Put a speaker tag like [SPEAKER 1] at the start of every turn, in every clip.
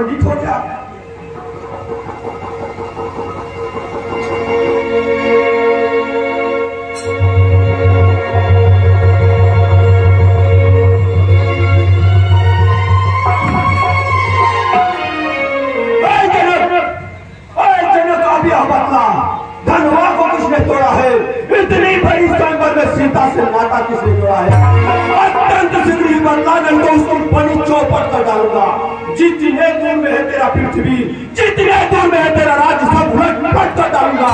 [SPEAKER 1] पंडित हो क्या? धनवा को किसने तोड़ा है? इतनी बड़ी संकट में सीता से नाता किसने तोड़ा है? अत्यंत शीघ्र बदला, नहीं तो उसको बनी चौपट कर डालूंगा। जितने दूर में है तेरा पृथ्वी, जितने दूर में है तेरा राज्य, सब लटपट कर डालूंगा।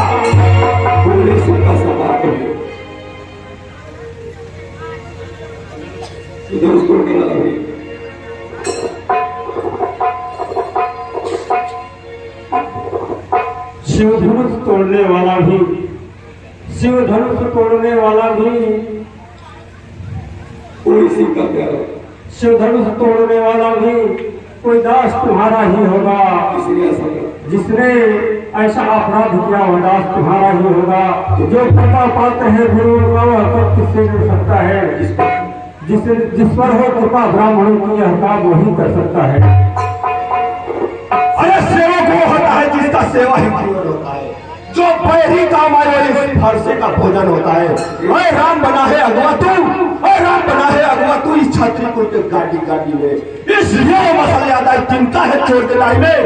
[SPEAKER 2] शिव धनुष तोड़ने वाला भी, शिव धनुष तोड़ने वाला भी
[SPEAKER 1] कोई सिंह का प्यारा,
[SPEAKER 2] शिव धनुष तोड़ने वाला भी कोई दास तुम्हारा ही होगा। जिसने ऐसा अपराध किया वह दास तुम्हारा ही होगा। जो कृपा पात्र है गुरु का वह सब किससे मिल सकता है? जिस पर हो कृपा ब्राह्मणों की यह काम वही कर सकता है।
[SPEAKER 1] अरे सेवक वो होता है जिसका सेवा ही जीवन होता है, जो पैरी काम आए वाले फरसे का भोजन होता है। ओए राम बना है अगवा तू, ओए राम बना है अगवा तू इस छात्री को के गाड़ी गाड़ी में, इसलिए मसले आता है चिंता है चोर के लाई में।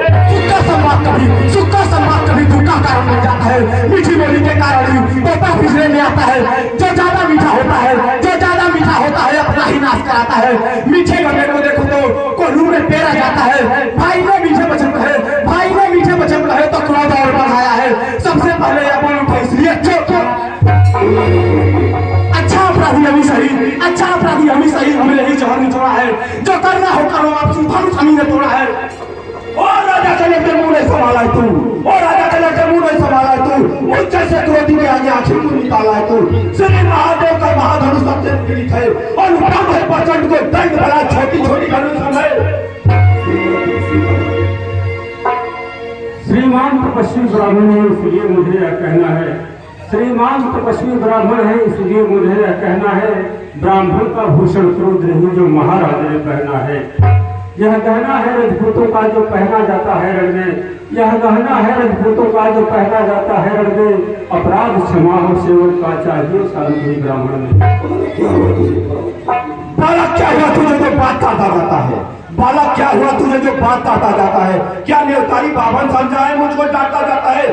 [SPEAKER 1] सुक्का संवाद कभी दुख का कारण बन जाता है। मीठी बोली के कारण ही तोता पिछले में आता है। जो ज्यादा मीठा होता है, जो ज्यादा मीठा होता है अपना ही नाश कराता है। मीठे गमे को देखो तो कोल्हू में पेरा जाता है। भाई ने मीठे वचन कहे, भाई ने मीठे वचन कहे तो क्रोध और बढ़ाया है। सबसे पहले यह बोल उठा इसलिए अच्छा अपराधी हमी सही, अच्छा अपराधी हमी सही, हमने ही जहर निचोड़ा है। जो करना हो करो, आप धनुष हमी ने तोड़ा है। और राजा के लड़के मुंह नहीं संभाला है तू, और राजा के लड़के मुंह नहीं संभाला है तू। मुझ जैसे क्रोधी के आगे आखिर क्यों निकाला है तू? श्री महादेव का महाधनुष सबसे पीड़ित है और उत्तम है प्रचंड को दंड भला छोटी छोटी धनुष है।
[SPEAKER 2] श्रीमान तपस्वी ब्राह्मण है इसलिए मुझे यह कहना है, श्रीमान तपस्वी ब्राह्मण है इसलिए मुझे यह कहना है। ब्राह्मण का भूषण क्रोध नहीं जो महाराज ने पहना है। यह गहना है रजपूतों का जो पहना जाता है रण में, यह गहना है रजपूतों का जो पहना जाता है रण में। अपराध क्षमा हो सेवक का चाहिए शांति ब्राह्मण में।
[SPEAKER 1] बालक क्या हुआ तुझे जो बात आता जाता है? बालक क्या हुआ तुझे जो बात आता जाता है? क्या नेवतारी बावन समझा है मुझको डांटा जाता है?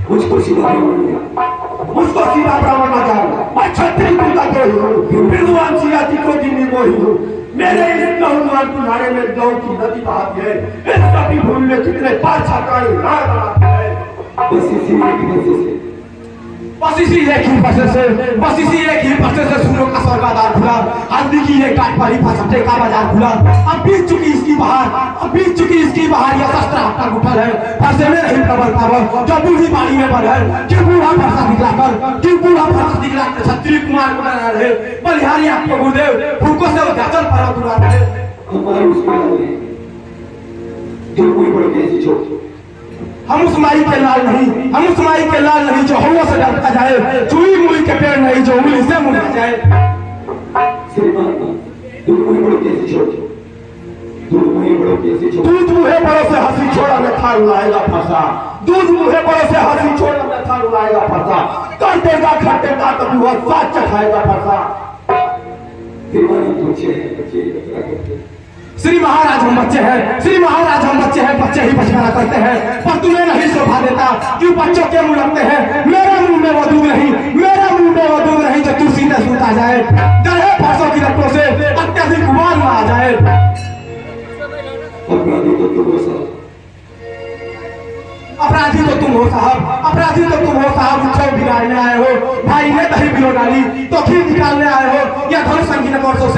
[SPEAKER 1] मुझको सीधा ब्राह्मण ना जाओ। मैं छत्री का विद्वान सिया जी को जिन्नी वो ही हूँ। मेरे इस नौजवान तुम्हारे में गौ की नदी बहाती है। इस सभी भूमि में कितने पार छात्राएं है। बस इसी एक ही बसे से सूर्यों का स्वर्गादार खुला। हल्दी की एक काट पर ही फसटे का बाजार खुला। अब बीत चुकी इसकी बहार, यह शस्त्र हफ्ता उठल है। फरसे में रही प्रबल पावर जो बूढ़ी बाड़ी में बन है। क्यों बूढ़ा दिखलाकर छत्री कुमार को बना रहे। बलिहारी आपको गुरुदेव फूको से उद्याचल पर उड़ा रहे। हम उस माई के लाल नहीं जो हवा से डरता जाए। चुई मुई के पेड़ नहीं जो उंगली से मुड़ा जाए। दूध मुहे बड़ों से हंसी छोड़ा में था रुलाएगा फंसा। दूध मुहे बड़ों से हंसी छोड़ा में था रुलाएगा फंसा। कर देगा खट्टे का कभी वह स्वाद चखाएगा फंसा। श्री महाराज हम बच्चे हैं, बच्चे ही बचपना करते हैं। पर तुम्हें नहीं शोभा देता क्यों बच्चों के मुंह लगते हैं। मेरे मुंह में वो दूध नहीं जो तू सीधे सूता जाए। गढ़े फरसों की रत्तों से अत्यधिक उबाल ना आ जाए। अपराधी तो तुम हो साहब, उत्सव बिगाड़ने आए हो। भाई ने दही बिलो डाली तो खीर निकालने आए हो। या धनुष संगीत वर्षों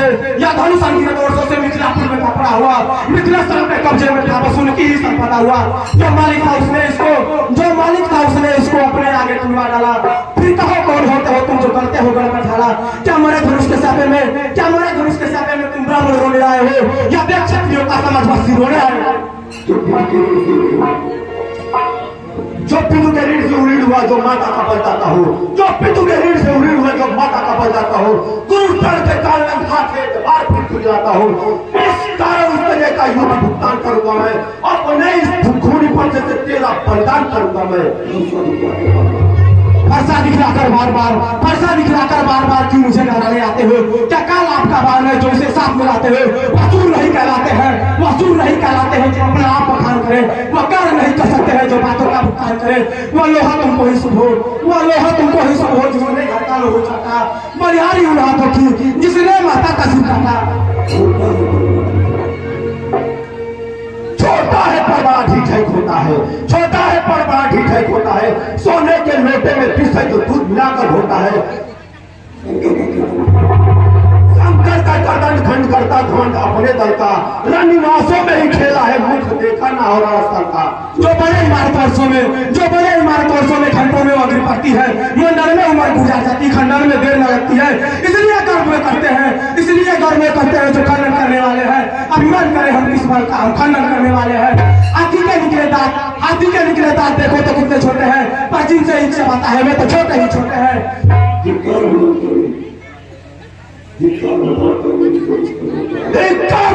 [SPEAKER 1] से मिथिलापुर में पकड़ा हुआ। मिथिला स्थल पे कब्जे में था बस उनकी ही संपदा हुआ। जो मालिक था उसने इसको अपने आगे टुलवा डाला। फिर कहो कौन होते हो तुम जो करते हो गढ़ ढाला। क्या मरे धनुष के सापे में तुम ब्राह्मण रोने आए हो या देख क्षत्रियों का समाज बस्ती रोने आए हो? जो पितु के ऋण से उड़ीण हुआ जो माता का बन जाता हो, जो पितु के ऋण से उड़ीण हुआ जो माता का बन जाता हो, गुरु चरण के काल में हाथे बार फिर खुल जाता हो। इस कारण उस तरह का युद्ध भुगतान करूंगा मैं, अपने इस खूनी पंच से तेरा बलिदान करूंगा मैं।
[SPEAKER 3] फरसा दिखलाकर बार बार क्यों मुझे डराने आते हो? क्या काल आपका बाल है जो उसे साथ मिलाते हो? वसूल नहीं कहलाते हैं जो अपने आप बखान करे, वो कार्य नहीं कर सकते हैं जो बातों का भुगतान करे। वो लोहा तुमको ही शुभ हो जिसने घर का लोहा चाटा, बलिहारी उन हाथों की जिसने माता का सिर काटा।
[SPEAKER 1] छोटा है पर बड़ा ढीठ होता है, छोटा है पर बड़ा ढीठ होता है। सोने के लोटे में पिसे जो दूध मिलाकर होता है। शंकर का गर्दन खंड करता घमंड अपने दल का, रनिवासों में ही खेला है मुख देखा ना हो रहा स्तर का।
[SPEAKER 3] जो बड़े इमारतों में घंटों में अग्नि पड़ती है, मंडल में उम्र गुजार जाती, खंडन में देर न लगती है। इसलिए गर्व में करते हैं जो खंडन करने वाले हैं। अभिमान करें हम किस बल का, हम खंडन करने वाले हैं। हाथी के निकले दांत देखो तो कितने छोटे हैं, पर जिनसे इच्छा आता है वे तो छोटे ही छोटे हैं।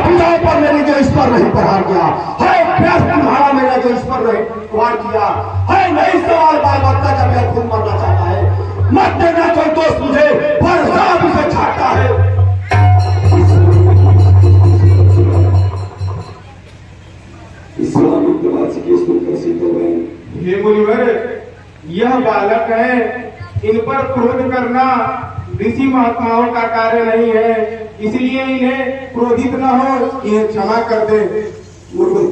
[SPEAKER 1] पिताओं पर मैंने जो इस पर नहीं प्रहार किया है, प्यास तुम्हारा मैंने जो इस पर नहीं प्रहार किया है। नहीं सवाल बाल बच्चा जब यह खुद मरना चाहता है, मत देना कोई दोस्त मुझे, पर साहब उसे छाटता है।
[SPEAKER 4] हे मुनिवर, यह बालक है, इन पर क्रोध करना ऋषि महात्माओं का कार्य नहीं है, इसलिए इन्हें क्रोधित न हो, इन्हें क्षमा कर दे।
[SPEAKER 1] मुनिवर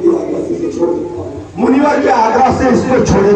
[SPEAKER 1] के आग्रह से इसको छोड़े